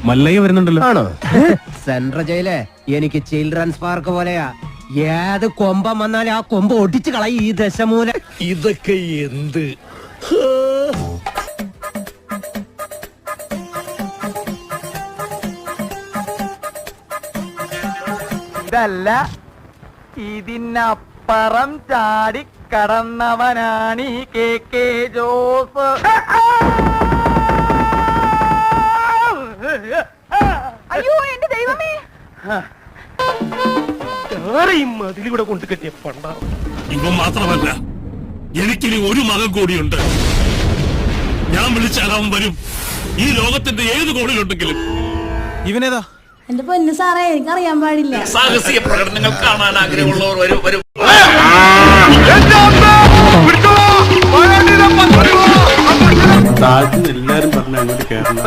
മല്ലയ്യ വരുന്നുണ്ടല്ലോ. ആണോ? സെൻട്രൽ ജയിലേ എനിക്ക് ചിൽഡ്രൻസ് പാർക്ക് പോലെയാ. ഏത് കൊമ്പം വന്നാലും ആ കൊമ്പ് ഒടിച്ചു കളയും ഈ ദശമൂല. ഇതൊക്കെ എന്ത്? ഇതല്ല, ഇതിനപ്പുറം ചാടി കടന്നവനാണ് ഈ കെ ജോസ്. അയ്യോ എന്റെ ദൈവമേ, അതിലൂടെ കൊണ്ട് കെട്ടിയ പണ്ട. ഇവ മാത്രമല്ല, എനിക്കിനി ഒരു മകൻ കൂടിയുണ്ട്. ഞാൻ വിളിച്ചാൽ അവൻ വരും. ഈ ലോകത്തിന്റെ ഏത് കോണിലുണ്ടെങ്കിലും. ഇവനേതാ? എന്റെ പൊന്നു സാറേ, എനിക്കറിയാൻ പാടില്ല. സാഹസിക പ്രകടനങ്ങൾ കാണാൻ ആഗ്രഹമുള്ളവർ വരും. താഴ്ത്തുന്ന എല്ലാരും പറഞ്ഞ അങ്ങോട്ട് കേറണം.